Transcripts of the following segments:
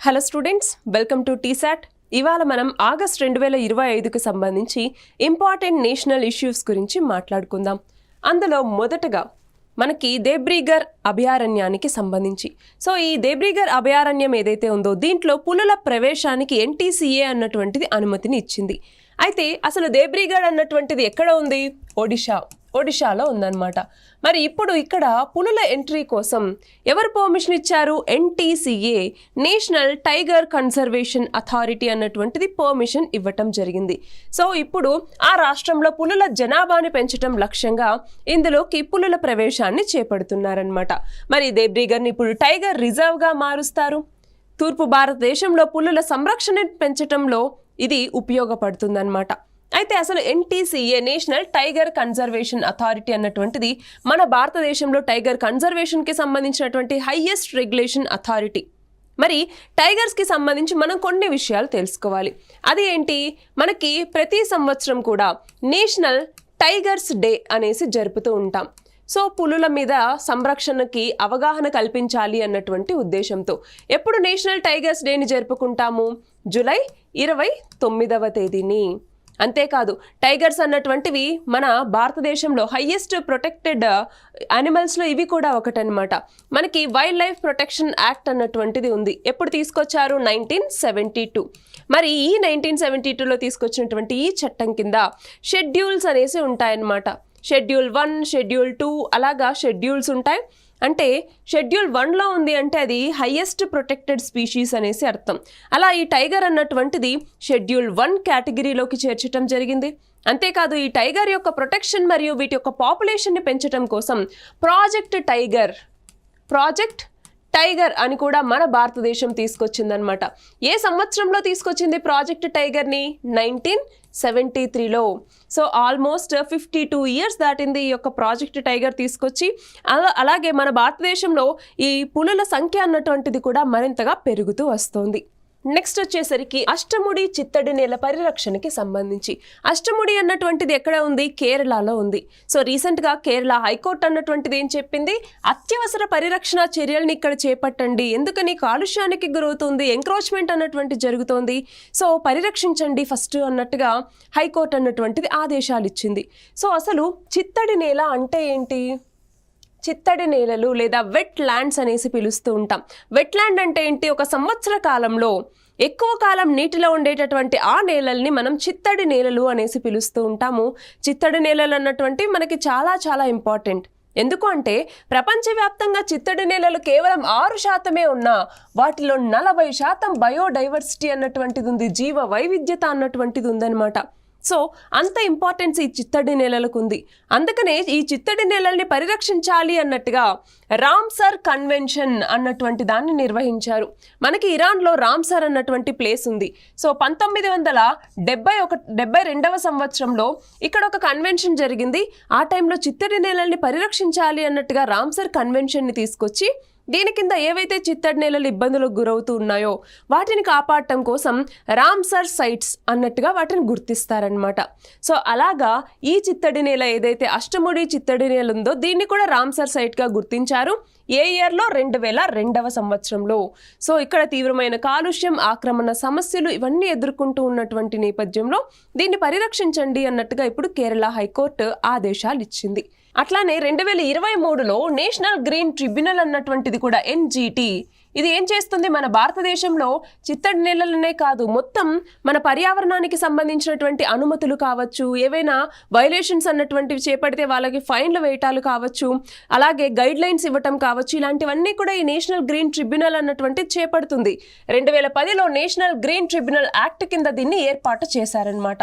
Hello students, welcome to T-SAT. ఇవాళ మనం August 2025కి సంబంధించి ఇంపార్టెంట్ నేషనల్ ఇష్యూస్ గురించి మాట్లాడుకుందాం. అందులో మొదటగా మనకి దేబ్రీగర్ అభయారణ్యానికి సంబంధించి. సో ఈ దేబ్రీగర్ అభయారణ్యం ఏదైతే ఉందో దీంట్లో పులుల ప్రవేశానికి NTCA అన్నటువంటిది అనుమతిని ఇచ్చింది. అయితే అసలు దేబ్రీగఢ్ అన్నటువంటిది ఎక్కడ ఉంది? ఒడిషాలో ఉందన్నమాట. మరి ఇప్పుడు ఇక్కడ పులుల ఎంట్రీ కోసం ఎవరు పర్మిషన్ ఇచ్చారు? NTCA, national tiger conservation authority అన్నటువంటిది పర్మిషన్ ఇవ్వటం జరిగింది. సో ఇప్పుడు ఆ రాష్ట్రంలో పులుల జనాభాని పెంచడం లక్ష్యంగా ఇందులోకి పులుల ప్రవేశాన్ని చేపడుతున్నారనమాట. మరి దేబ్రీగఢ్ని ఇప్పుడు టైగర్ రిజర్వ్గా మారుస్తారు. తూర్పు భారతదేశంలో పులుల సంరక్షణ పెంచడంలో ఇది ఉపయోగపడుతుందన్నమాట. అయితే అసలు NTCA, national tiger conservation authority అన్నటువంటిది మన భారతదేశంలో టైగర్ కన్జర్వేషన్కి సంబంధించినటువంటి హైయెస్ట్ రెగ్యులేషన్ అథారిటీ. మరి టైగర్స్కి సంబంధించి మనం కొన్ని విషయాలు తెలుసుకోవాలి. అది ఏంటి? మనకి ప్రతి సంవత్సరం కూడా నేషనల్ టైగర్స్ డే అనేసి జరుపుతూ ఉంటాం. సో పులుల మీద సంరక్షణకి అవగాహన కల్పించాలి అన్నటువంటి ఉద్దేశంతో ఎప్పుడు నేషనల్ టైగర్స్ డేని జరుపుకుంటాము? జూలై 29వ తేదీని. అంతేకాదు టైగర్స్ అన్నటువంటివి మన భారతదేశంలో హైయెస్ట్ ప్రొటెక్టెడ్ యానిమల్స్లో ఇవి కూడా ఒకటనమాట. మనకి వైల్డ్ లైఫ్ ప్రొటెక్షన్ యాక్ట్ అన్నటువంటిది ఉంది. ఎప్పుడు తీసుకొచ్చారు? 1972. మరి ఈ 1972లో తీసుకొచ్చినటువంటి ఈ చట్టం కింద షెడ్యూల్స్ అనేసి ఉంటాయన్నమాట. షెడ్యూల్ 1, షెడ్యూల్ 2 అలాగా షెడ్యూల్స్ ఉంటాయి. అంటే షెడ్యూల్ 1లో ఉంది అంటే అది హైయెస్ట్ ప్రొటెక్టెడ్ స్పీషీస్ అనేసి అర్థం. అలా ఈ టైగర్ అన్నటువంటిది షెడ్యూల్ 1 కేటగిరీలోకి చేర్చడం జరిగింది. అంతేకాదు ఈ టైగర్ యొక్క ప్రొటెక్షన్ మరియు వీటి యొక్క పాపులేషన్ని పెంచడం కోసం ప్రాజెక్ట్ టైగర్ అని కూడా మన భారతదేశం తీసుకొచ్చిందనమాట. ఏ సంవత్సరంలో తీసుకొచ్చింది ప్రాజెక్ట్ టైగర్ని? 1973లో. సో ఆల్మోస్ట్ 52 ఇయర్స్ దాటింది ఈ యొక్క ప్రాజెక్ట్ టైగర్ తీసుకొచ్చి. అలాగే మన భారతదేశంలో ఈ పులుల సంఖ్య అన్నటువంటిది కూడా మరింతగా పెరుగుతూ వస్తుంది. నెక్స్ట్ వచ్చేసరికి అష్టముడి చిత్తడి నేల పరిరక్షణకి సంబంధించి. అష్టముడి అన్నటువంటిది ఎక్కడ ఉంది? కేరళలో ఉంది. సో రీసెంట్గా కేరళ హైకోర్టు అన్నటువంటిది ఏం చెప్పింది? అత్యవసర పరిరక్షణ చర్యల్ని ఇక్కడ చేపట్టండి, ఎందుకని కాలుష్యానికి గురవుతుంది, ఎంక్రోచ్మెంట్ అన్నటువంటి జరుగుతోంది, సో పరిరక్షించండి ఫస్ట్ అన్నట్టుగా హైకోర్టు అన్నటువంటిది ఆదేశాలు ఇచ్చింది. సో అసలు చిత్తడి నేల అంటే ఏంటి? చిత్తడి నేలలు లేదా వెట్ ల్యాండ్స్ అనేసి పిలుస్తూ ఉంటాం. వెట్ ల్యాండ్ అంటే ఏంటి? ఒక సంవత్సర కాలంలో ఎక్కువ కాలం నీటిలో ఉండేటటువంటి ఆ నేలల్ని మనం చిత్తడి నేలలు అనేసి పిలుస్తూ ఉంటాము. చిత్తడి నేలలు అన్నటువంటి మనకి చాలా చాలా ఇంపార్టెంట్. ఎందుకు అంటే ప్రపంచవ్యాప్తంగా చిత్తడి నేలలు కేవలం 6% ఉన్నా వాటిలో 40% బయోడైవర్సిటీ అన్నటువంటిది ఉంది, జీవ వైవిధ్యత అన్నటువంటిది ఉందన్నమాట. సో అంత ఇంపార్టెన్స్ ఈ చిత్తడి నేలలకు ఉంది. అందుకనే ఈ చిత్తడి నేలల్ని పరిరక్షించాలి అన్నట్టుగా రామ్సర్ కన్వెన్షన్ అన్నటువంటి దాన్ని నిర్వహించారు. మనకి ఇరాన్లో రామ్సర్ అన్నటువంటి ప్లేస్ ఉంది. సో 1972వ సంవత్సరంలో ఇక్కడ ఒక కన్వెన్షన్ జరిగింది. ఆ టైంలో చిత్తడి నేలల్ని పరిరక్షించాలి అన్నట్టుగా రామ్సర్ కన్వెన్షన్ని తీసుకొచ్చి దీని కింద ఏవైతే చిత్తడి నేలలు ఇబ్బందులకు గురవుతూ ఉన్నాయో వాటిని కాపాడటం కోసం రామ్సర్ సైట్స్ అన్నట్టుగా వాటిని గుర్తిస్తారనమాట. సో అలాగా ఈ చిత్తడి నేల ఏదైతే అష్టముడి చిత్తడి నేల ఉందో దీన్ని కూడా రామ్సర్ సైట్గా గుర్తించారు. ఏ ఇయర్లో? 2002వ సంవత్సరంలో. సో ఇక్కడ తీవ్రమైన కాలుష్యం, ఆక్రమణ సమస్యలు ఇవన్నీ ఎదుర్కొంటూ ఉన్నటువంటి నేపథ్యంలో దీన్ని పరిరక్షించండి అన్నట్టుగా ఇప్పుడు కేరళ హైకోర్టు ఆదేశాలు ఇచ్చింది. అట్లానే 2023లో నేషనల్ గ్రీన్ ట్రిబ్యునల్ అన్నటువంటిది కూడా NGT ఇది ఏం చేస్తుంది? మన భారతదేశంలో చిత్తడి నేలలనే కాదు మొత్తం మన పర్యావరణానికి సంబంధించినటువంటి అనుమతులు కావచ్చు, ఏవైనా వైలేషన్స్ అన్నటువంటివి చేపడితే వాళ్ళకి ఫైన్లు వేయటాలు కావచ్చు, అలాగే గైడ్ లైన్స్ ఇవ్వటం కావచ్చు, ఇలాంటివన్నీ కూడా ఈ నేషనల్ గ్రీన్ ట్రిబ్యునల్ అన్నటువంటిది చేపడుతుంది. 2010లో నేషనల్ గ్రీన్ ట్రిబ్యునల్ యాక్ట్ కింద దీన్ని ఏర్పాటు చేశారనమాట.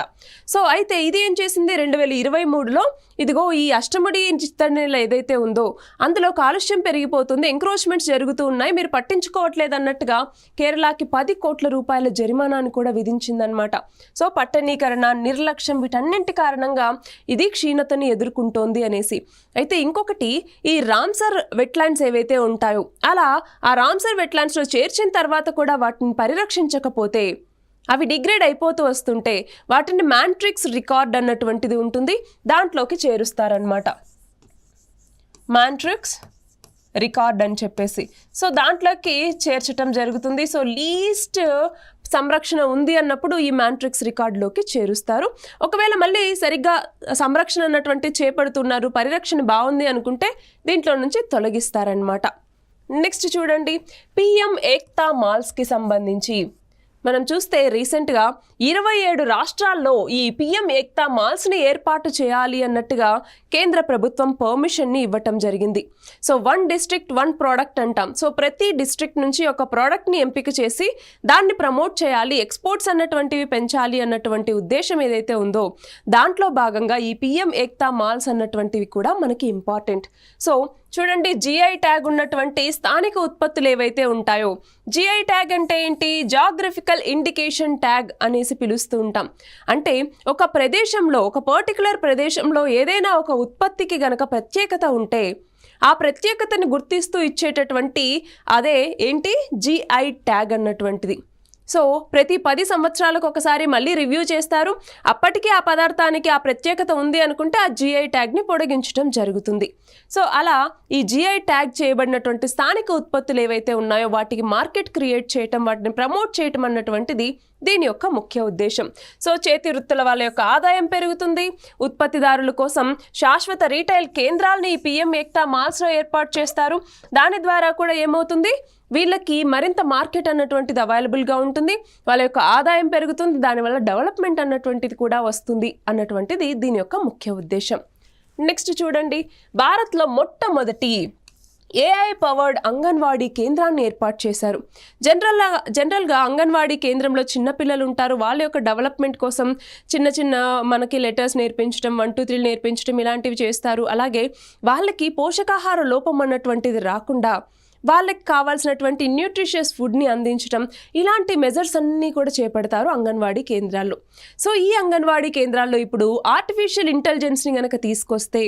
సో అయితే ఇది ఏం చేసింది? 2023లో ఇదిగో ఈ అష్టముడి చిత్తడి నేల ఏదైతే ఉందో అందులో కాలుష్యం పెరిగిపోతుంది, ఎంక్రోచ్మెంట్స్ జరుగుతూ ఉన్నాయి, మీరు పట్టించుకోవట్లేదు అన్నట్టుగా కేరళకి 10 కోట్ల రూపాయల జరిమానాను కూడా విధించిందనమాట. సో పట్టణీకరణ, నిర్లక్ష్యం వీటన్నింటి కారణంగా ఇది క్షీణతని ఎదుర్కొంటోంది అనేసి. అయితే ఇంకొకటి ఈ రామ్సర్ వెట్లాండ్స్ ఏవైతే ఉంటాయో అలా ఆ రామ్సర్ వెట్లాండ్స్లో చేర్చిన తర్వాత కూడా వాటిని పరిరక్షించకపోతే అవి డిగ్రేడ్ అయిపోతూ వస్తుంటే వాటిని మ్యాంట్రిక్స్ రికార్డ్ అన్నటువంటిది ఉంటుంది, దాంట్లోకి చేరుస్తారనమాట. మ్యాంట్రిక్స్ రికార్డ్ అని చెప్పేసి. సో దాంట్లోకి చేర్చటం జరుగుతుంది. సో లీస్ట్ సంరక్షణ ఉంది అన్నప్పుడు ఈ మ్యాంట్రిక్స్ రికార్డులోకి చేరుస్తారు. ఒకవేళ మళ్ళీ సరిగ్గా సంరక్షణ అన్నటువంటి చేపడుతున్నారు, పరిరక్షణ బాగుంది అనుకుంటే దీంట్లో నుంచి తొలగిస్తారనమాట. నెక్స్ట్ చూడండి, పిఎం ఏక్తా మాల్స్కి సంబంధించి మనం చూస్తే రీసెంట్గా 27 రాష్ట్రాల్లో ఈ పిఎం ఏక్తా మాల్స్ని ఏర్పాటు చేయాలి అన్నట్టుగా కేంద్ర ప్రభుత్వం పర్మిషన్ని ఇవ్వటం జరిగింది. సో 1 డిస్ట్రిక్ట్ 1 ప్రోడక్ట్ అంటాం. సో ప్రతి డిస్ట్రిక్ట్ నుంచి ఒక ప్రోడక్ట్ని ఎంపిక చేసి దాన్ని ప్రమోట్ చేయాలి, ఎక్స్పోర్ట్స్ అన్నటువంటివి పెంచాలి అన్నటువంటి ఉద్దేశం ఏదైతే ఉందో దాంట్లో భాగంగా ఈ పిఎం ఏక్తా మాల్స్ అన్నటువంటివి కూడా మనకి ఇంపార్టెంట్. సో చూడండి, జిఐ ట్యాగ్ ఉన్నటువంటి స్థానిక ఉత్పత్తులు ఏవైతే ఉంటాయో, జిఐ ట్యాగ్ అంటే ఏంటి? జాగ్రఫికల్ ఇండికేషన్ ట్యాగ్ అనేసి పిలుస్తూ ఉంటాం. అంటే ఒక ప్రదేశంలో, ఒక పర్టికులర్ ప్రదేశంలో ఏదైనా ఒక ఉత్పత్తికి గనక ప్రత్యేకత ఉంటే ఆ ప్రత్యేకతని గుర్తిస్తూ ఇచ్చేటటువంటి అదే ఏంటి? జిఐ ట్యాగ్ అన్నటువంటిది. సో ప్రతి 10 సంవత్సరాలకు ఒకసారి మళ్ళీ రివ్యూ చేస్తారు. అప్పటికి ఆ పదార్థానికి ఆ ప్రత్యేకత ఉంది అనుకుంటే ఆ జిఐ ట్యాగ్ని పొడిగించడం జరుగుతుంది. సో అలా ఈ జిఐ ట్యాగ్ చేయబడినటువంటి స్థానిక ఉత్పత్తులు ఏవైతే ఉన్నాయో వాటికి మార్కెట్ క్రియేట్ చేయటం, వాటిని ప్రమోట్ చేయటం అన్నటువంటిది దీని యొక్క ముఖ్య ఉద్దేశం. సో చేతి వృత్తుల వాళ్ళ యొక్క ఆదాయం పెరుగుతుంది. ఉత్పత్తిదారుల కోసం శాశ్వత రీటైల్ కేంద్రాలని ఈ పిఎం ఏక్తా మాల్స్లో ఏర్పాటు చేస్తారు. దాని ద్వారా కూడా ఏమవుతుంది? వీళ్ళకి మరింత మార్కెట్ అన్నటువంటిది అవైలబుల్గా ఉంటుంది, వాళ్ళ యొక్క ఆదాయం పెరుగుతుంది, దానివల్ల డెవలప్మెంట్ అన్నటువంటిది కూడా వస్తుంది అన్నటువంటిది దీని యొక్క ముఖ్య ఉద్దేశం. నెక్స్ట్ చూడండి, భారత్లో మొట్టమొదటి ఏఐ పవర్డ్ అంగన్వాడీ కేంద్రాన్ని ఏర్పాటు చేశారు. జనరల్గా అంగన్వాడీ కేంద్రంలో చిన్నపిల్లలు ఉంటారు, వాళ్ళ యొక్క డెవలప్మెంట్ కోసం చిన్న మనకి లెటర్స్ నేర్పించడం, 1 2 3 నేర్పించడం ఇలాంటివి చేస్తారు. అలాగే వాళ్ళకి పోషకాహార లోపం అన్నటువంటిది రాకుండా వాళ్ళకి కావాల్సినటువంటి న్యూట్రిషియస్ ఫుడ్ని అందించడం, ఇలాంటి మెజర్స్ అన్నీ కూడా చేపడతారు అంగన్వాడీ కేంద్రాల్లో. సో ఈ అంగన్వాడీ కేంద్రాల్లో ఇప్పుడు ఆర్టిఫిషియల్ ఇంటెలిజెన్స్ని కనుక తీసుకొస్తే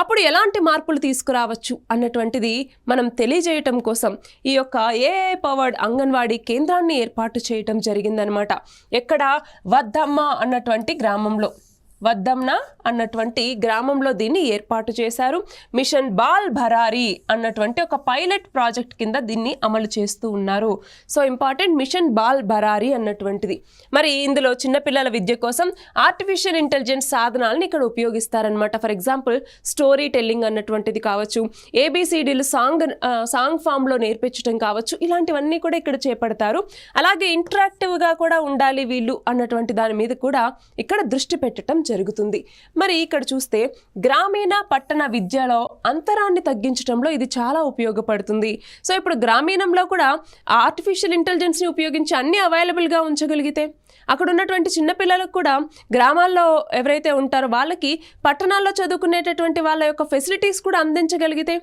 అప్పుడు ఎలాంటి మార్పులు తీసుకురావచ్చు అన్నటువంటిది మనం తెలియజేయటం కోసం ఈ యొక్క ఏఐ పవర్డ్ అంగన్వాడీ కేంద్రాన్ని ఏర్పాటు చేయటం జరిగిందనమాట. ఎక్కడ? వద్దమ్మ అన్నటువంటి గ్రామంలో, వద్దమ్న అన్నటువంటి గ్రామంలో దీన్ని ఏర్పాటు చేశారు. మిషన్ బాల్ భరారీ అన్నటువంటి ఒక పైలట్ ప్రాజెక్ట్ కింద దీన్ని అమలు చేస్తూ ఉన్నారు. సో ఇంపార్టెంట్, మిషన్ బాల్ భరారీ అన్నటువంటిది. మరి ఇందులో చిన్నపిల్లల విద్య కోసం ఆర్టిఫిషియల్ ఇంటెలిజెన్స్ సాధనాలను ఇక్కడ ఉపయోగిస్తారనమాట. ఫర్ ఎగ్జాంపుల్ స్టోరీ టెల్లింగ్ అన్నటువంటిది కావచ్చు, ఏబిసిడీలు సాంగ్ ఫామ్లో నేర్పించడం కావచ్చు, ఇలాంటివన్నీ కూడా ఇక్కడ చేపడతారు. అలాగే ఇంటరాక్టివ్గా కూడా ఉండాలి వీళ్ళు అన్నటువంటి దాని మీద కూడా ఇక్కడ దృష్టి పెట్టడం జరుగుతుంది. మరి ఇక్కడ చూస్తే గ్రామీణ పట్టణ విద్యలో అంతరాన్ని తగ్గించడంలో ఇది చాలా ఉపయోగపడుతుంది. సో ఇప్పుడు గ్రామీణంలో కూడా ఆర్టిఫిషియల్ ఇంటెలిజెన్స్ని ఉపయోగించి అన్ని అవైలబుల్గా ఉంచగలిగితే అక్కడ ఉన్నటువంటి చిన్నపిల్లలకు కూడా గ్రామాల్లో ఎవరైతే ఉంటారో వాళ్ళకి పట్టణాల్లో చదువుకునేటటువంటి వాళ్ళ యొక్క ఫెసిలిటీస్ కూడా అందించగలిగితే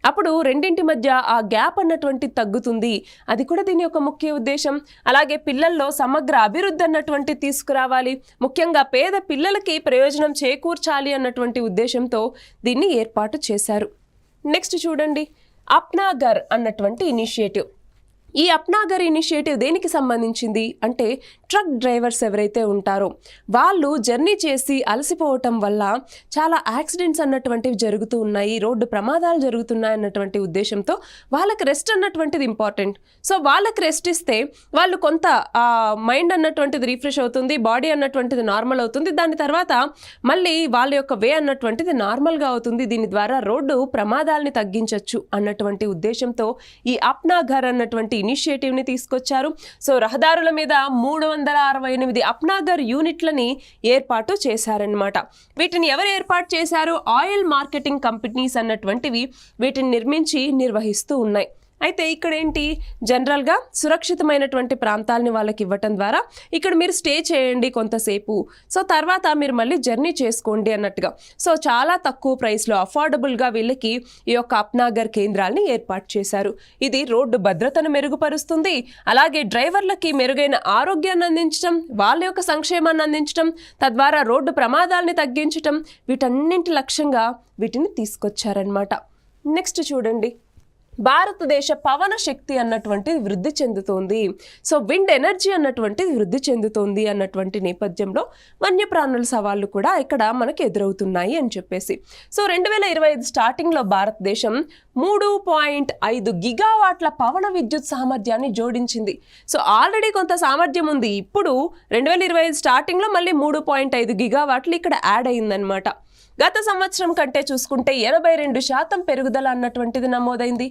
అప్పుడు రెండింటి మధ్య ఆ గ్యాప్ అన్నటువంటి తగ్గుతుంది. అది కూడా దీని యొక్క ముఖ్య ఉద్దేశం. అలాగే పిల్లల్లో సమగ్ర అభివృద్ధి అన్నటువంటి తీసుకురావాలి, ముఖ్యంగా పేద పిల్లలకి ప్రయోజనం చేకూర్చాలి అన్నటువంటి ఉద్దేశంతో దీన్ని ఏర్పాటు చేశారు. నెక్స్ట్ చూడండి, అప్నా ఘర్ అన్నటువంటి ఇనిషియేటివ్. ఈ అప్నా ఘర్ ఇనిషియేటివ్ దేనికి సంబంధించింది అంటే, ట్రక్ డ్రైవర్స్ ఎవరైతే ఉంటారో వాళ్ళు జర్నీ చేసి అలసిపోవటం వల్ల చాలా యాక్సిడెంట్స్ అన్నటువంటివి జరుగుతూ ఉన్నాయి, రోడ్డు ప్రమాదాలు జరుగుతున్నాయి అన్నటువంటి ఉద్దేశంతో వాళ్ళకి రెస్ట్ అన్నటువంటిది ఇంపార్టెంట్. సో వాళ్ళకి రెస్ట్ ఇస్తే వాళ్ళు కొంత మైండ్ అన్నటువంటిది రిఫ్రెష్ అవుతుంది, బాడీ అన్నటువంటిది నార్మల్ అవుతుంది, దాని తర్వాత మళ్ళీ వాళ్ళ యొక్క వే అన్నటువంటిది నార్మల్గా అవుతుంది. దీని ద్వారా రోడ్డు ప్రమాదాలని తగ్గించవచ్చు అన్నటువంటి ఉద్దేశంతో ఈ అప్నా ఘర్ అన్నటువంటి ఇనిషియేటివ్ని తీసుకొచ్చారు. సో రహదారుల మీద 368 అప్నా ఘర్ యూనిట్లని ఏర్పాటు చేశారనమాట. వీటిని ఎవరు ఏర్పాటు చేశారు? ఆయిల్ మార్కెటింగ్ కంపెనీస్ అన్నటువంటివి వీటిని నిర్మించి నిర్వహిస్తూ ఉన్నాయి. అయితే ఇక్కడ ఏంటి, జనరల్గా సురక్షితమైనటువంటి ప్రాంతాలని వాళ్ళకి ఇవ్వటం ద్వారా ఇక్కడ మీరు స్టే చేయండి కొంతసేపు, సో తర్వాత మీరు మళ్ళీ జర్నీ చేసుకోండి అన్నట్టుగా. సో చాలా తక్కువ ప్రైస్లో అఫోర్డబుల్గా వీళ్ళకి ఈ యొక్క అప్నా ఘర్ కేంద్రాలని ఏర్పాటు చేశారు. ఇది రోడ్డు భద్రతను మెరుగుపరుస్తుంది, అలాగే డ్రైవర్లకి మెరుగైన ఆరోగ్యాన్ని అందించడం, వాళ్ళ యొక్క సంక్షేమాన్ని అందించడం, తద్వారా రోడ్డు ప్రమాదాలని తగ్గించడం, వీటన్నింటి లక్ష్యంగా వీటిని తీసుకొచ్చారనమాట. నెక్స్ట్ చూడండి, భారతదేశ పవన శక్తి అన్నటువంటిది వృద్ధి చెందుతోంది. సో విండ్ ఎనర్జీ అన్నటువంటిది వృద్ధి చెందుతోంది అన్నటువంటి నేపథ్యంలో వన్యప్రాణుల సవాళ్లు కూడా ఇక్కడ మనకి ఎదురవుతున్నాయి అని చెప్పేసి. సో 2025 స్టార్టింగ్లో భారతదేశం 3.5 గిగావాట్ల పవన విద్యుత్ సామర్థ్యాన్ని జోడించింది. సో ఆల్రెడీ కొంత సామర్థ్యం ఉంది. ఇప్పుడు 2025 స్టార్టింగ్లో మళ్ళీ 3.5 గిగావాట్లు ఇక్కడ యాడ్ అయిందనమాట. గత సంవత్సరం కంటే చూసుకుంటే 82% పెరుగుదల అన్నటువంటిది నమోదైంది.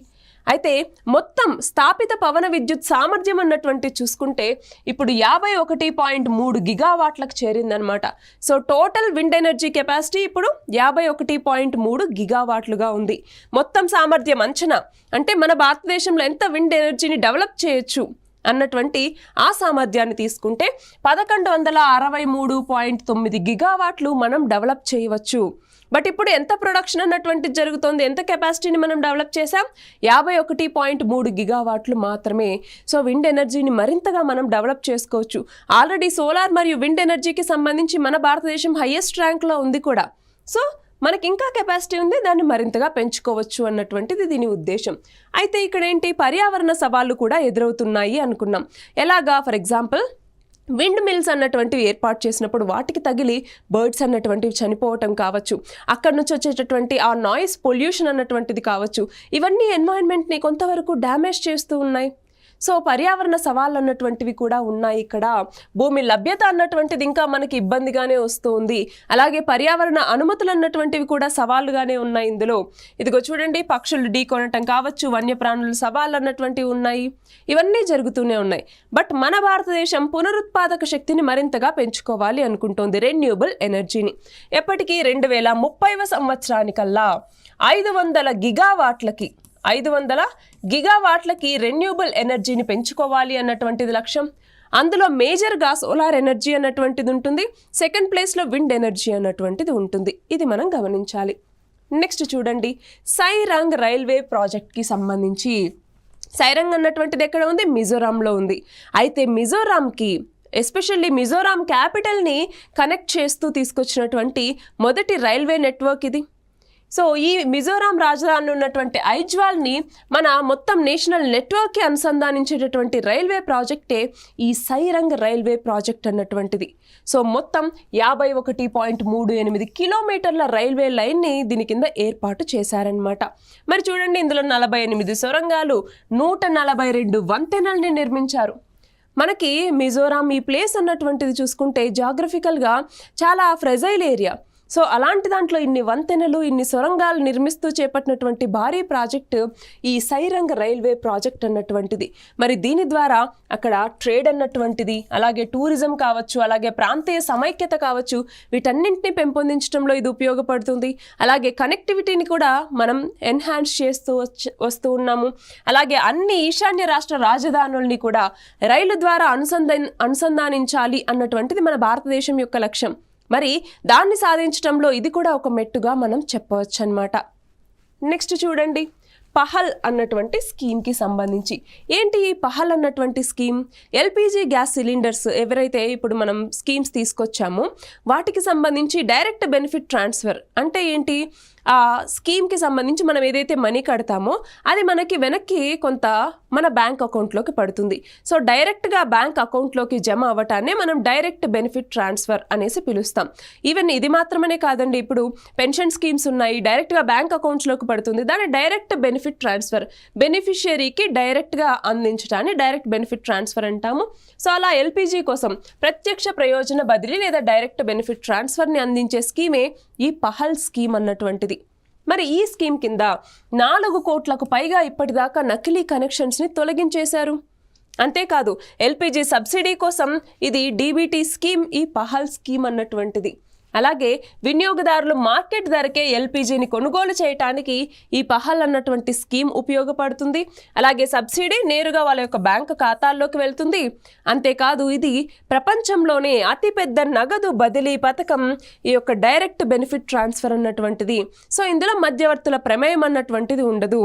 అయితే మొత్తం స్థాపిత పవన విద్యుత్ సామర్థ్యం అన్నటువంటి చూసుకుంటే ఇప్పుడు 51.3 గిగావాట్లకు చేరిందనమాట. So total wind energy capacity ఇప్పుడు 51.3 గిగావాట్లుగా ఉంది. మొత్తం సామర్థ్యం అంచనా అంటే మన భారతదేశంలో ఎంత విండ్ ఎనర్జీని డెవలప్ చేయొచ్చు అన్నటువంటి ఆ సామర్థ్యాన్ని తీసుకుంటే 1163.9 గిగావాట్లు మనం డెవలప్ చేయవచ్చు. బట్ ఇప్పుడు ఎంత ప్రొడక్షన్ అన్నటువంటిది జరుగుతోంది, ఎంత కెపాసిటీని మనం డెవలప్ చేసాం? 51.3 గిగావాట్లు మాత్రమే. సో విండ్ ఎనర్జీని మరింతగా మనం డెవలప్ చేసుకోవచ్చు. ఆల్రెడీ సోలార్ మరియు విండ్ ఎనర్జీకి సంబంధించి మన భారతదేశం హైయెస్ట్ ర్యాంక్లో ఉంది కూడా. సో మనకి ఇంకా కెపాసిటీ ఉంది, దాన్ని మరింతగా పెంచుకోవచ్చు అన్నటువంటిది దీని ఉద్దేశం. అయితే ఇక్కడ ఏంటి, పర్యావరణ సవాళ్లు కూడా ఎదురవుతున్నాయి అనుకున్నాం. ఎలాగా? ఫర్ ఎగ్జాంపుల్ విండ్ మిల్స్ అన్నటువంటివి ఏర్పాటు చేసినప్పుడు వాటికి తగిలి బర్డ్స్ అన్నటువంటివి చనిపోవటం కావచ్చు, అక్కడ నుంచి వచ్చేటటువంటి ఆ నాయిస్ పొల్యూషన్ అన్నటువంటిది కావచ్చు, ఇవన్నీ ఎన్వైరన్మెంట్ని కొంతవరకు డ్యామేజ్ చేస్తూ ఉన్నాయి. సో పర్యావరణ సవాళ్ళు అన్నటువంటివి కూడా ఉన్నాయి ఇక్కడ. భూమి లభ్యత అన్నటువంటిది ఇంకా మనకి ఇబ్బందిగానే వస్తుంది. అలాగే పర్యావరణ అనుమతులు అన్నటువంటివి కూడా సవాళ్ళుగానే ఉన్నాయి ఇందులో. ఇదిగో చూడండి, పక్షులు ఢీకొనటం కావచ్చు, వన్యప్రాణుల సవాళ్ళు అన్నటువంటివి ఉన్నాయి. ఇవన్నీ జరుగుతూనే ఉన్నాయి. బట్ మన భారతదేశం పునరుత్పాదక శక్తిని మరింతగా పెంచుకోవాలి అనుకుంటోంది, రెన్యూబుల్ ఎనర్జీని. ఎప్పటికీ 2030వ సంవత్సరానికల్లా 500 గిగావాట్లకి రెన్యూబుల్ ఎనర్జీని పెంచుకోవాలి అన్నటువంటిది లక్ష్యం. అందులో మేజర్గా సోలార్ ఎనర్జీ అన్నటువంటిది ఉంటుంది, సెకండ్ ప్లేస్లో విండ్ ఎనర్జీ అన్నటువంటిది ఉంటుంది. ఇది మనం గమనించాలి. నెక్స్ట్ చూడండి, సైరంగ్ రైల్వే ప్రాజెక్ట్కి సంబంధించి. సైరంగ్ అన్నటువంటిది ఎక్కడ ఉంది? మిజోరాంలో ఉంది. అయితే మిజోరాంకి ఎస్పెషల్లీ మిజోరాం క్యాపిటల్ని కనెక్ట్ చేస్తూ తీసుకొచ్చినటువంటి మొదటి రైల్వే నెట్వర్క్ ఇది. సో ఈ మిజోరాం రాజధాని ఉన్నటువంటి ఐజ్వాల్ని మన మొత్తం నేషనల్ నెట్వర్క్కి అనుసంధానించేటటువంటి రైల్వే ప్రాజెక్టే ఈ సైరంగ్ రైల్వే ప్రాజెక్ట్ అన్నటువంటిది. సో మొత్తం 51.38 కిలోమీటర్ల రైల్వే లైన్ని దీని కింద ఏర్పాటు చేశారనమాట. మరి చూడండి, ఇందులో 48 సొరంగాలు, 142 వంతెనల్ని నిర్మించారు. మనకి మిజోరాం ఈ ప్లేస్ అన్నటువంటిది చూసుకుంటే జాగ్రఫికల్గా చాలా ఫ్రెజైల్ ఏరియా. సో అలాంటి దాంట్లో ఇన్ని వంతెనలు, ఇన్ని సొరంగాలు నిర్మిస్తూ చేపట్టినటువంటి భారీ ప్రాజెక్టు ఈ సైరంగ్ రైల్వే ప్రాజెక్ట్ అన్నటువంటిది. మరి దీని ద్వారా అక్కడ ట్రేడ్ అన్నటువంటిది, అలాగే టూరిజం కావచ్చు, అలాగే ప్రాంతీయ సమైక్యత కావచ్చు, వీటన్నింటినీ పెంపొందించడంలో ఇది ఉపయోగపడుతుంది. అలాగే కనెక్టివిటీని కూడా మనం ఎన్హాన్స్ చేస్తూ వస్తూ ఉన్నాము. అలాగే అన్ని ఈశాన్య రాష్ట్ర రాజధానుల్ని కూడా రైలు ద్వారా అనుసంధానించాలి అన్నటువంటిది మన భారతదేశం యొక్క లక్ష్యం. మరి దాన్ని సాధించడంలో ఇది కూడా ఒక మెట్టుగా మనం చెప్పవచ్చు అన్నమాట. నెక్స్ట్ చూడండి, పహల్ అన్నటువంటి స్కీమ్కి సంబంధించి. ఏంటి ఈ పహల్ అన్నటువంటి స్కీమ్? ఎల్పిజి గ్యాస్ సిలిండర్స్ ఎవరైతే ఇప్పుడు మనం స్కీమ్స్ తీసుకొచ్చామో వాటికి సంబంధించి డైరెక్ట్ బెనిఫిట్ ట్రాన్స్ఫర్ అంటే ఏంటి? ఆ స్కీమ్కి సంబంధించి మనం ఏదైతే మనీ కడతామో అది మనకి వెనక్కి కొంత మన బ్యాంక్ అకౌంట్లోకి పడుతుంది. సో డైరెక్ట్గా బ్యాంక్ అకౌంట్లోకి జమ అవ్వటాన్ని మనం డైరెక్ట్ బెనిఫిట్ ట్రాన్స్ఫర్ అనేసి పిలుస్తాం. ఈవెన్ ఇది మాత్రమే కాదండి, ఇప్పుడు పెన్షన్ స్కీమ్స్ ఉన్నాయి, డైరెక్ట్గా బ్యాంక్ అకౌంట్స్లోకి పడుతుంది, దాన్ని డైరెక్ట్ బెనిఫిట్ ట్రాన్స్ఫర్, బెనిఫిషియరీకి డైరెక్ట్గా అందించడాన్ని డైరెక్ట్ బెనిఫిట్ ట్రాన్స్ఫర్ అంటాము. సో అలా ఎల్పిజి కోసం ప్రత్యక్ష ప్రయోజన బదిలీ లేదా డైరెక్ట్ బెనిఫిట్ ట్రాన్స్ఫర్ని అందించే స్కీమే ఈ పహల్ స్కీమ్ అన్నటువంటిది. మరి ఈ స్కీమ్ కింద 4 కోట్లకు పైగా ఇప్పటిదాకా నకిలీ కనెక్షన్స్ని తొలగించేశారు. అంతేకాదు ఎల్పిజి సబ్సిడీ కోసం ఇది డీబీటీ స్కీమ్, ఈ పహల్ స్కీమ్ అన్నటువంటిది. అలాగే వినియోగదారులు మార్కెట్ ధరకే ఎల్పిజిని కొనుగోలు చేయడానికి ఈ పహల్ అన్నటువంటి స్కీమ్ ఉపయోగపడుతుంది. అలాగే సబ్సిడీ నేరుగా వాళ్ళ యొక్క బ్యాంకు ఖాతాల్లోకి వెళ్తుంది. అంతేకాదు ఇది ప్రపంచంలోనే అతిపెద్ద నగదు బదిలీ పథకం, ఈ యొక్క డైరెక్ట్ బెనిఫిట్ ట్రాన్స్ఫర్ అన్నటువంటిది. సో ఇందులో మధ్యవర్తుల ప్రమేయం అన్నటువంటిది ఉండదు.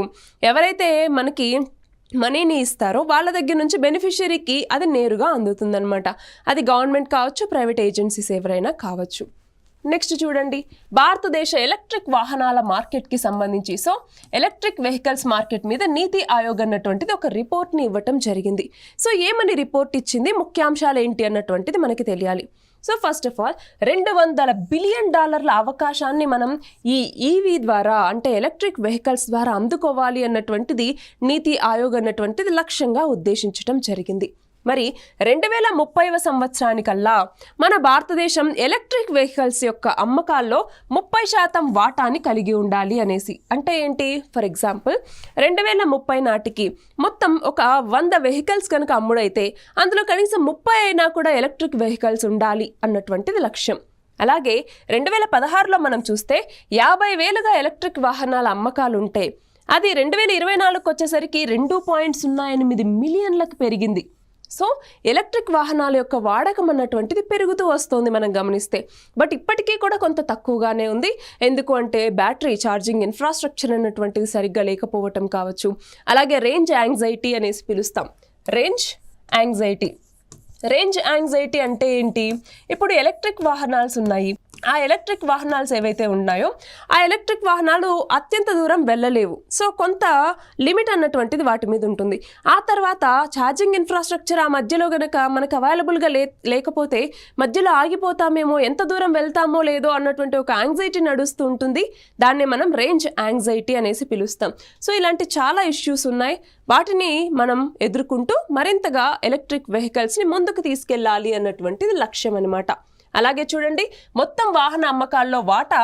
ఎవరైతే మనకి మనీని ఇస్తారో వాళ్ళ దగ్గర నుంచి బెనిఫిషియరీకి అది నేరుగా అందుతుందన్నమాట. అది గవర్నమెంట్ కావచ్చు, ప్రైవేట్ ఏజెన్సీస్ ఎవరైనా కావచ్చు. నెక్స్ట్ చూడండి, భారతదేశ ఎలక్ట్రిక్ వాహనాల మార్కెట్కి సంబంధించి సో ఎలక్ట్రిక్ వెహికల్స్ మార్కెట్ మీద నీతి ఆయోగ్ అన్నటువంటిది ఒక రిపోర్ట్ని ఇవ్వటం జరిగింది. సో ఏమని రిపోర్ట్ ఇచ్చింది, ముఖ్యాంశాలు ఏంటి అన్నటువంటిది మనకి తెలియాలి. So first of all $200 billion అవకాశాన్ని మనం ఈ ఈవీ ద్వారా అంటే ఎలక్ట్రిక్ వెహికల్స్ ద్వారా అందుకోవాలి అన్నటువంటిది నీతి ఆయోగ్ అన్నటువంటిది లక్ష్యంగా ఉద్దేశించడం జరిగింది. మరి 2030 సంవత్సరానికల్లా మన భారతదేశం ఎలక్ట్రిక్ వెహికల్స్ యొక్క అమ్మకాల్లో 30% వాటాని కలిగి ఉండాలి అనేసి. అంటే ఏంటి, ఫర్ ఎగ్జాంపుల్ 2030 నాటికి మొత్తం ఒక 100 వెహికల్స్ కనుక అమ్ముడైతే అందులో కనీసం 30 అయినా కూడా ఎలక్ట్రిక్ వెహికల్స్ ఉండాలి అన్నటువంటిది లక్ష్యం. అలాగే 2016లో మనం చూస్తే 50,000గా ఎలక్ట్రిక్ వాహనాల అమ్మకాలు ఉంటే అది 2024కి వచ్చేసరికి 2.08 మిలియన్లకు పెరిగింది. సో ఎలక్ట్రిక్ వాహనాల యొక్క వాడకం అన్నటువంటిది పెరుగుతూ వస్తుంది మనం గమనిస్తే. బట్ ఇప్పటికీ కూడా కొంత తక్కువగానే ఉంది. ఎందుకు అంటే బ్యాటరీ ఛార్జింగ్ ఇన్ఫ్రాస్ట్రక్చర్ అన్నటువంటిది సరిగ్గా లేకపోవటం కావచ్చు. అలాగే రేంజ్ యాంగ్జైటీ అనేసి పిలుస్తాం. రేంజ్ యాంగ్జైటీ అంటే ఏంటి, ఇప్పుడు ఎలక్ట్రిక్ వాహనాలు ఉన్నాయి, ఆ ఎలక్ట్రిక్ వాహనాలు ఏవైతే ఉన్నాయో ఆ ఎలక్ట్రిక్ వాహనాలు అత్యంత దూరం వెళ్ళలేవు. సో కొంత లిమిట్ అన్నటువంటిది వాటి మీద ఉంటుంది. ఆ తర్వాత ఛార్జింగ్ ఇన్ఫ్రాస్ట్రక్చర్ ఆ మధ్యలో గనక మనకు అవైలబుల్గా లేకపోతే మధ్యలో ఆగిపోతామేమో, ఎంత దూరం వెళ్తామో లేదో అన్నటువంటి ఒక యాంగ్జైటీ నడుస్తూ ఉంటుంది. దాన్ని మనం రేంజ్ యాంగ్జైటీ అనేసి పిలుస్తాం. సో ఇలాంటి చాలా ఇష్యూస్ ఉన్నాయి. వాటిని మనం ఎదుర్కొంటూ మరింతగా ఎలక్ట్రిక్ వెహికల్స్ని ముందుకు తీసుకెళ్ళాలి అన్నటువంటిది లక్ష్యం అనమాట. అలాగే చూడండి, మొత్తం వాహన అమ్మకాల్లో వాటా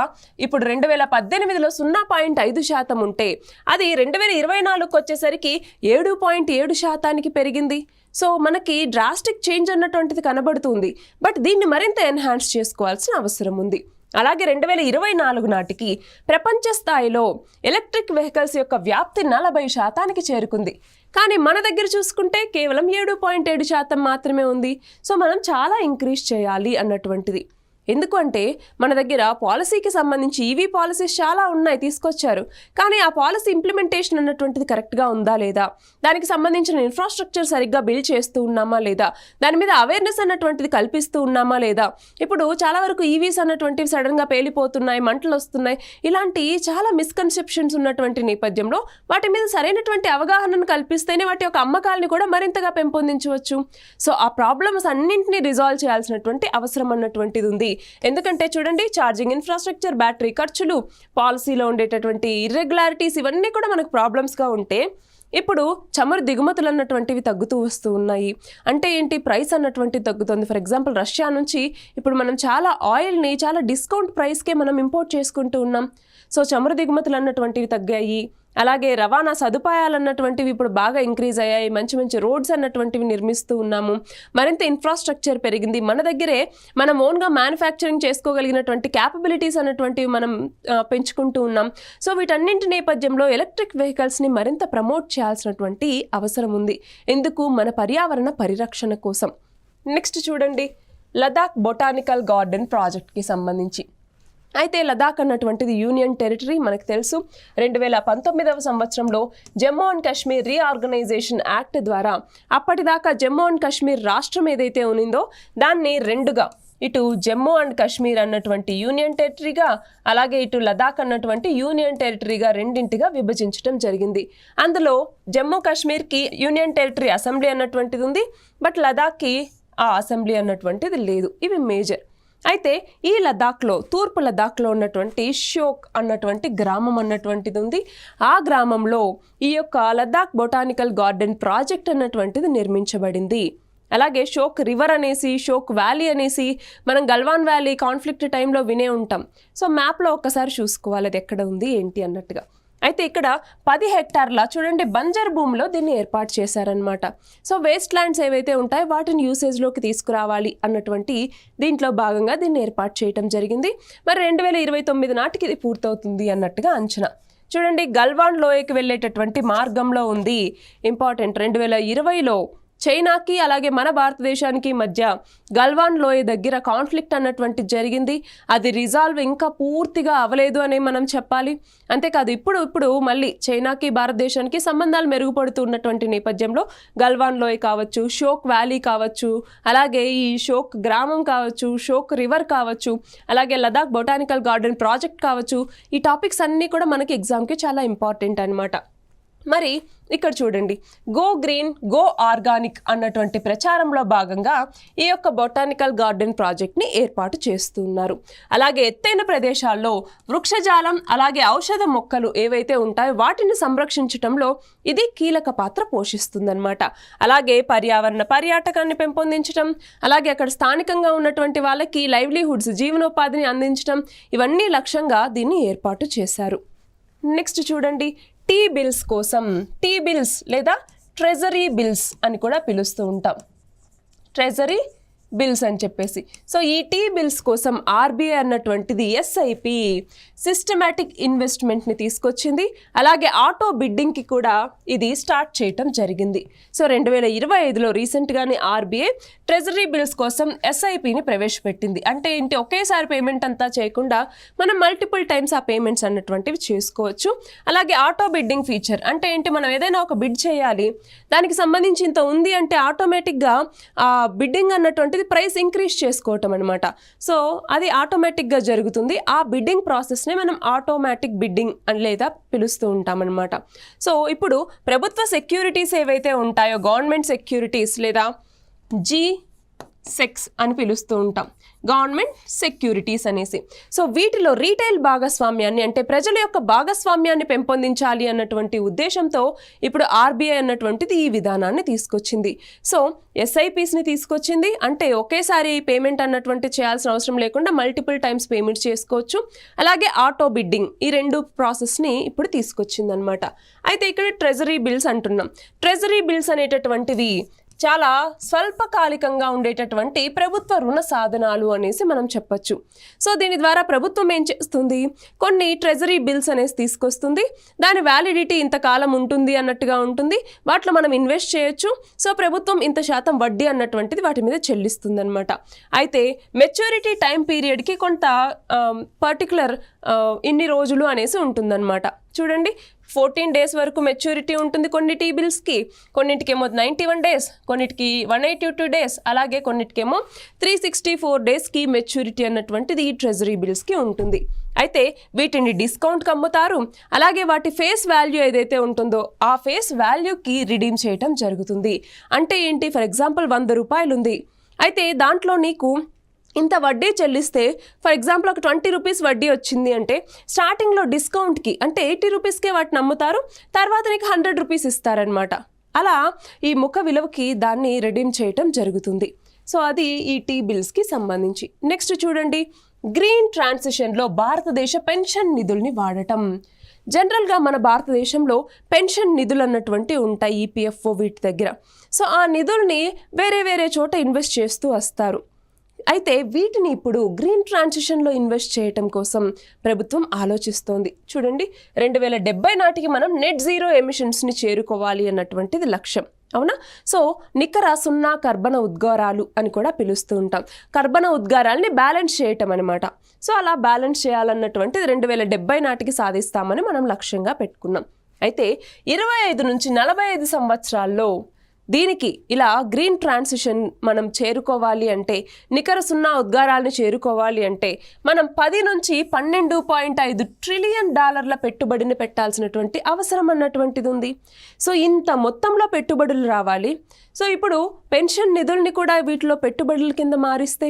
ఇప్పుడు 2018లో 0.5% ఉంటే అది 2024కి వచ్చేసరికి 7.7% పెరిగింది. సో మనకి డ్రాస్టిక్ చేంజ్ అన్నటువంటిది కనబడుతుంది. బట్ దీన్ని మరింత ఎన్హాన్స్ చేసుకోవాల్సిన అవసరం ఉంది. అలాగే 2024 నాటికి ప్రపంచ స్థాయిలో ఎలక్ట్రిక్ వెహికల్స్ యొక్క వ్యాప్తి 40% చేరుకుంది. కానీ మన దగ్గర చూసుకుంటే కేవలం 7.7% మాత్రమే ఉంది. సో మనం చాలా ఇంక్రీజ్ చేయాలి అన్నటువంటిది. ఎందుకంటే మన దగ్గర పాలసీకి సంబంధించి ఈవీ పాలసీస్ చాలా ఉన్నాయి, తీసుకొచ్చారు. కానీ ఆ పాలసీ ఇంప్లిమెంటేషన్ అన్నటువంటిది కరెక్ట్గా ఉందా లేదా, దానికి సంబంధించిన ఇన్ఫ్రాస్ట్రక్చర్ సరిగ్గా బిల్డ్ చేస్తూ ఉన్నామా లేదా, దాని మీద అవేర్నెస్ అన్నటువంటిది కల్పిస్తూ ఉన్నామా లేదా. ఇప్పుడు చాలా వరకు ఈవీస్ అన్నటువంటివి సడన్గా పేలిపోతున్నాయి, మంటలు వస్తున్నాయి. ఇలాంటి చాలా మిస్కన్సెప్షన్స్ ఉన్నటువంటి నేపథ్యంలో వాటి మీద సరైనటువంటి అవగాహనను కల్పిస్తేనే వాటి యొక్క అమ్మకాలని కూడా మరింతగా పెంపొందించవచ్చు. సో ఆ ప్రాబ్లమ్స్ అన్నింటినీ రిజాల్వ్ చేయాల్సినటువంటి అవసరం అన్నటువంటిది ఉంది. ఎందుకంటే చూడండి, ఛార్జింగ్ ఇన్ఫ్రాస్ట్రక్చర్, బ్యాటరీ ఖర్చులు, పాలసీలో ఉండేటటువంటి ఇర్రెగ్యులారిటీస్ ఇవన్నీ కూడా మనకు ప్రాబ్లమ్స్గా ఉంటే ఇప్పుడు చమురు దిగుమతులు అన్నటువంటివి తగ్గుతూ వస్తూ ఉన్నాయి. అంటే ఏంటి, ప్రైస్ అన్నటువంటిది తగ్గుతుంది. ఫర్ ఎగ్జాంపుల్ రష్యా నుంచి ఇప్పుడు మనం చాలా ఆయిల్ని చాలా డిస్కౌంట్ ప్రైస్కే మనం ఇంపోర్ట్ చేసుకుంటూ ఉన్నాం. సో చమురు దిగుమతులు అన్నటువంటివి తగ్గాయి. అలాగే రవాణా సదుపాయాలు అన్నటువంటివి ఇప్పుడు బాగా ఇంక్రీజ్ అయ్యాయి. మంచి మంచి రోడ్స్ అన్నటువంటివి నిర్మిస్తూ ఉన్నాము. మరింత ఇన్ఫ్రాస్ట్రక్చర్ పెరిగింది. మన దగ్గరే మనం ఓన్గా మ్యానుఫ్యాక్చరింగ్ చేసుకోగలిగినటువంటి క్యాపబిలిటీస్ అన్నటువంటివి మనం పెంచుకుంటూ ఉన్నాం. సో వీటన్నింటి నేపథ్యంలో ఎలక్ట్రిక్ వెహికల్స్ని మరింత ప్రమోట్ చేయాల్సినటువంటి అవసరం ఉంది. ఎందుకు, మన పర్యావరణ పరిరక్షణ కోసం. నెక్స్ట్ చూడండి, లదాఖ్ బొటానికల్ గార్డెన్ ప్రాజెక్ట్కి సంబంధించి. అయితే లదాఖ్ అన్నటువంటిది యూనియన్ టెరిటరీ మనకు తెలుసు. 2019వ సంవత్సరంలో Jammu and Kashmir reorganisation act ద్వారా అప్పటిదాకా జమ్మూ అండ్ కాశ్మీర్ రాష్ట్రం ఏదైతే ఉన్నిందో దాన్ని రెండుగా, ఇటు జమ్మూ అండ్ కాశ్మీర్ అన్నటువంటి యూనియన్ టెరిటరీగా, అలాగే ఇటు లదాఖ్ అన్నటువంటి యూనియన్ టెరిటరీగా రెండింటిగా విభజించడం జరిగింది. అందులో జమ్మూ కాశ్మీర్కి యూనియన్ టెరిటరీ అసెంబ్లీ అన్నటువంటిది ఉంది. బట్ లదాఖ్కి ఆ అసెంబ్లీ అన్నటువంటిది లేదు. ఇవి మేజర్. అయితే ఈ లదాఖ్లో, తూర్పు లదాఖ్లో ఉన్నటువంటి షోక్ అన్నటువంటి గ్రామం అన్నటువంటిది ఉంది. ఆ గ్రామంలో ఈ యొక్క లదాఖ్ బొటానికల్ గార్డెన్ ప్రాజెక్ట్ అన్నటువంటిది నిర్మించబడింది. అలాగే షోక్ రివర్ అనేసి, షోక్ వ్యాలీ అనేసి మనం గల్వాన్ వ్యాలీ కాన్ఫ్లిక్ట్ టైంలో వినే ఉంటాం. సో మ్యాప్లో ఒక్కసారి చూసుకోవాలి అది ఎక్కడ ఉంది ఏంటి అన్నట్టుగా. అయితే ఇక్కడ 10 హెక్టార్ల చూడండి బంజర్ భూమిలో దీన్ని ఏర్పాటు చేశారనమాట. సో వేస్ట్ ల్యాండ్స్ ఏవైతే ఉంటాయో వాటిని యూసేజ్లోకి తీసుకురావాలి అన్నటువంటి దీంట్లో భాగంగా దీన్ని ఏర్పాటు చేయడం జరిగింది. మరి 2029 నాటికి ఇది పూర్తవుతుంది అన్నట్టుగా అంచనా. చూడండి, గల్వాన్ లోయకి వెళ్ళేటటువంటి మార్గంలో ఉంది. ఇంపార్టెంట్, 2020లో చైనాకి అలాగే మన భారతదేశానికి మధ్య గల్వాన్ లోయ దగ్గర కాన్ఫ్లిక్ట్ అన్నటువంటి జరిగింది. అది రిజాల్వ్ ఇంకా పూర్తిగా అవ్వలేదు అని మనం చెప్పాలి. అంతేకాదు ఇప్పుడు మళ్ళీ చైనాకి భారతదేశానికి సంబంధాలు మెరుగుపడుతున్నటువంటి నేపథ్యంలో గల్వాన్ లోయ కావచ్చు, షోక్ వ్యాలీ కావచ్చు, అలాగే ఈ షోక్ గ్రామం కావచ్చు, షోక్ రివర్ కావచ్చు, అలాగే లదాఖ్ బొటానికల్ గార్డెన్ ప్రాజెక్ట్ కావచ్చు, ఈ టాపిక్స్ అన్నీ కూడా మనకి ఎగ్జామ్కి చాలా ఇంపార్టెంట్ అన్నమాట. మరి ఇక్కడ చూడండి, గో గ్రీన్ గో ఆర్గానిక్ అన్నటువంటి ప్రచారంలో భాగంగా ఈ యొక్క బొటానికల్ గార్డెన్ ప్రాజెక్ట్ని ఏర్పాటు చేస్తున్నారు. అలాగే ఎత్తైన ప్రదేశాల్లో వృక్షజాలం అలాగే ఔషధ మొక్కలు ఏవైతే ఉంటాయో వాటిని సంరక్షించడంలో ఇది కీలక పాత్ర పోషిస్తుందన్నమాట. అలాగే పర్యాటకాన్ని పెంపొందించడం, అలాగే అక్కడ స్థానికంగా ఉన్నటువంటి వాళ్ళకి లైవ్లీహుడ్స్ జీవనోపాధిని అందించడం, ఇవన్నీ లక్ష్యంగా దీన్ని ఏర్పాటు చేశారు. నెక్స్ట్ చూడండి, టీ బిల్స్ కోసం, టీ బిల్స్ లేదా ట్రెజరీ బిల్స్ అని కూడా పిలుస్తూ ఉంటాం, ట్రెజరీ బిల్స్ అని చెప్పేసి. సో ఈ టీ బిల్స్ కోసం ఆర్బీఐ అన్నటువంటిది ఎస్ఐపి సిస్టమాటిక్ ఇన్వెస్ట్మెంట్ని తీసుకొచ్చింది. అలాగే ఆటో బిడ్డింగ్కి కూడా ఇది స్టార్ట్ చేయటం జరిగింది. సో 2025లో రీసెంట్గానే ఆర్బీఐ ట్రెజరీ బిల్స్ కోసం ఎస్ఐపిని ప్రవేశపెట్టింది. అంటే ఏంటి, ఒకేసారి పేమెంట్ అంతా చేయకుండా మనం మల్టిపుల్ టైమ్స్ ఆ పేమెంట్స్ అన్నటువంటివి చేసుకోవచ్చు. అలాగే ఆటో బిడ్డింగ్ ఫీచర్ అంటే ఏంటి, మనం ఏదైనా ఒక బిడ్ చేయాలి, దానికి సంబంధించి ఇంత ఉంది అంటే ఆటోమేటిక్గా ఆ బిడ్డింగ్ అన్నటువంటిది ప్రైస్ ఇంక్రీజ్ చేసుకోవటం అనమాట. సో అది ఆటోమేటిక్గా జరుగుతుంది. ఆ బిడ్డింగ్ ప్రాసెస్నే మనం ఆటోమేటిక్ బిడ్డింగ్ అని లేదా పిలుస్తూ ఉంటాం అనమాట. సో ఇప్పుడు ప్రభుత్వ సెక్యూరిటీస్ ఏవైతే ఉంటాయో, గవర్నమెంట్ సెక్యూరిటీస్ లేదా సెక్స్ అని పిలుస్తూ ఉంటాం, గవర్నమెంట్ సెక్యూరిటీస్ అనేసి. సో వీటిలో రీటైల్ భాగస్వామ్యాన్ని అంటే ప్రజల యొక్క భాగస్వామ్యాన్ని పెంపొందించాలి అన్నటువంటి ఉద్దేశంతో ఇప్పుడు ఆర్బీఐ అన్నటువంటిది ఈ విధానాన్ని తీసుకొచ్చింది. సో ఎస్ఐపిస్ని తీసుకొచ్చింది, అంటే ఒకేసారి పేమెంట్ అన్నటువంటి చేయాల్సిన అవసరం లేకుండా మల్టిపుల్ టైమ్స్ పేమెంట్ చేసుకోవచ్చు. అలాగే ఆటో బిడ్డింగ్, ఈ రెండు ప్రాసెస్ని ఇప్పుడు తీసుకొచ్చింది అనమాట. అయితే ఇక్కడ ట్రెజరీ బిల్స్ అంటున్నాం. ట్రెజరీ బిల్స్ అనేటటువంటివి చాలా స్వల్పకాలికంగా ఉండేటటువంటి ప్రభుత్వ రుణ సాధనాలు అనేసి మనం చెప్పచ్చు. సో దీని ద్వారా ప్రభుత్వం ఏం చేస్తుంది, కొన్ని ట్రెజరీ బిల్స్ అనేసి తీసుకొస్తుంది. దాని వ్యాలిడిటీ ఇంతకాలం ఉంటుంది అన్నట్టుగా ఉంటుంది, వాటిలో మనం ఇన్వెస్ట్ చేయొచ్చు. సో ప్రభుత్వం ఇంత శాతం వడ్డీ అన్నటువంటిది వాటి మీద చెల్లిస్తుంది అనమాట. అయితే మెచ్యూరిటీ టైం పీరియడ్కి కొంత పర్టికులర్ ఇన్ని రోజులు అనేసి ఉంటుందన్నమాట. చూడండి, 14 days వరకు మెచ్యూరిటీ ఉంటుంది కొన్ని టీ బిల్స్కి, కొన్నిటికేమో 91 days, కొన్నిటికి 182 days, అలాగే కొన్నిటికేమో 364 daysకి మెచ్యూరిటీ అన్నటువంటిది ఈ ట్రెజరీ బిల్స్కి ఉంటుంది. అయితే వీటిని డిస్కౌంట్కి అమ్ముతారు. అలాగే వాటి ఫేస్ వాల్యూ ఏదైతే ఉంటుందో ఆ ఫేస్ వాల్యూకి రిడీమ్ చేయటం జరుగుతుంది. అంటే ఏంటి, ఫర్ ఎగ్జాంపుల్ 100 రూపాయలు ఉంది, అయితే దాంట్లో నీకు ఇంత వడ్డీ చెల్లిస్తే, ఫర్ ఎగ్జాంపుల్ ఒక 20 రూపీస్ వడ్డీ వచ్చింది అంటే స్టార్టింగ్లో డిస్కౌంట్కి అంటే 80 రూపీస్కే వాటిని అమ్ముతారు, తర్వాత నీకు 100 రూపీస్ ఇస్తారనమాట. అలా ఈ ముఖ విలువకి దాన్ని రిడీమ్ చేయటం జరుగుతుంది. సో అది ఈ టీ బిల్స్కి సంబంధించి. నెక్స్ట్ చూడండి, గ్రీన్ ట్రాన్సిషన్లో భారతదేశ పెన్షన్ నిధుల్ని వాడటం. జనరల్గా మన భారతదేశంలో పెన్షన్ నిధులు అన్నటువంటి ఉంటాయి ఈపీఎఫ్ఓ వీటి దగ్గర. సో ఆ నిధుల్ని వేరే వేరే చోట ఇన్వెస్ట్ చేస్తూ వస్తారు. అయితే వీటిని ఇప్పుడు గ్రీన్ ట్రాన్సిషన్లో ఇన్వెస్ట్ చేయటం కోసం ప్రభుత్వం ఆలోచిస్తోంది. చూడండి, 2070 నాటికి మనం నెట్ జీరో ఎమిషన్స్ని చేరుకోవాలి అన్నటువంటిది లక్ష్యం, అవునా? సో నికర సున్నా కర్బన ఉద్గారాలు అని కూడా పిలుస్తూ ఉంటాం. కర్బన ఉద్గారాలని బ్యాలెన్స్ చేయటం అనమాట. సో అలా బ్యాలెన్స్ చేయాలన్నటువంటిది 2070 నాటికి సాధిస్తామని మనం లక్ష్యంగా పెట్టుకున్నాం. అయితే 25 నుంచి 45 సంవత్సరాల్లో దీనికి ఇలా గ్రీన్ ట్రాన్సిషన్ మనం చేరుకోవాలి అంటే, నికర సున్నా ఉద్గారాలను చేరుకోవాలి అంటే మనం 10 నుంచి 12.5 ట్రిలియన్ డాలర్ల పెట్టుబడిని పెట్టాల్సినటువంటి అవసరం అన్నటువంటిది ఉంది. సో ఇంత మొత్తంలో పెట్టుబడులు రావాలి. సో ఇప్పుడు పెన్షన్ నిధుల్ని కూడా వీటిలో పెట్టుబడుల కింద మారిస్తే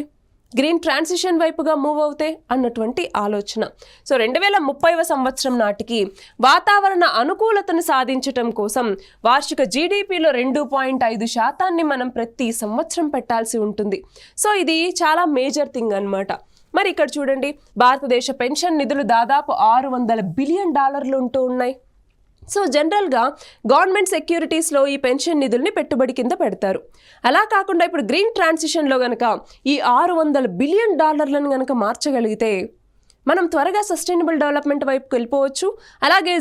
గ్రీన్ ట్రాన్సిషన్ వైపుగా మూవ్ అవుతే అన్నటువంటి ఆలోచన. సో 2030వ సంవత్సరం నాటికి వాతావరణ అనుకూలతను సాధించటం కోసం వార్షిక జీడిపిలో 2.5% మనం ప్రతి సంవత్సరం పెట్టాల్సి ఉంటుంది. సో ఇది చాలా మేజర్ థింగ్ అన్నమాట. మరి ఇక్కడ చూడండి, భారతదేశ పెన్షన్ నిధులు దాదాపు $600 బిలియన్ ఉంటూ ఉన్నాయి. సో జనరల్గా గవర్నమెంట్ సెక్యూరిటీస్లో ఈ పెన్షన్ నిధుల్ని పెట్టుబడి కింద పెడతారు. అలా కాకుండా ఇప్పుడు గ్రీన్ ట్రాన్సిషన్లో కనుక ఈ $600 బిలియన్ కనుక మార్చగలిగితే మనం త్వరగా సస్టైనబుల్ డెవలప్మెంట్ వైపుకి వెళ్ళిపోవచ్చు, అలాగే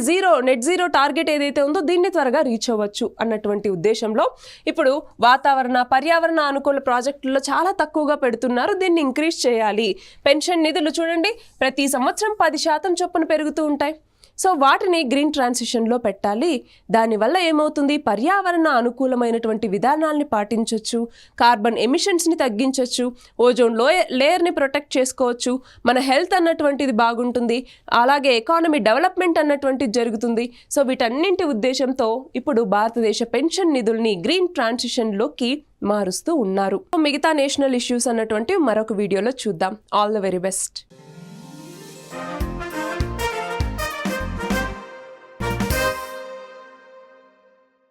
నెట్ జీరో టార్గెట్ ఏదైతే ఉందో దీన్ని త్వరగా రీచ్ అవ్వచ్చు అన్నటువంటి ఉద్దేశంలో ఇప్పుడు పర్యావరణ అనుకూల ప్రాజెక్టుల్లో చాలా తక్కువగా పెడుతున్నారు. దీన్ని ఇంక్రీజ్ చేయాలి. పెన్షన్ నిధులు చూడండి, ప్రతి సంవత్సరం 10% చొప్పున పెరుగుతూ ఉంటాయి. సో వాటిని గ్రీన్ ట్రాన్సిషన్లో పెట్టాలి. దానివల్ల ఏమవుతుంది, పర్యావరణ అనుకూలమైనటువంటి విధానాల్ని పాటించవచ్చు, కార్బన్ ఎమిషన్స్ని తగ్గించవచ్చు, ఓజోన్ లేయర్ని ప్రొటెక్ట్ చేసుకోవచ్చు, మన హెల్త్ అన్నటువంటిది బాగుంటుంది, అలాగే ఎకానమీ డెవలప్మెంట్ అన్నటువంటిది జరుగుతుంది. సో వీటన్నింటి ఉద్దేశంతో ఇప్పుడు భారతదేశ పెన్షన్ నిధుల్ని గ్రీన్ ట్రాన్సిషన్లోకి మారుస్తూ ఉన్నారు. మిగతా నేషనల్ ఇష్యూస్ అన్నటువంటి మరొక వీడియోలో చూద్దాం. All the very best.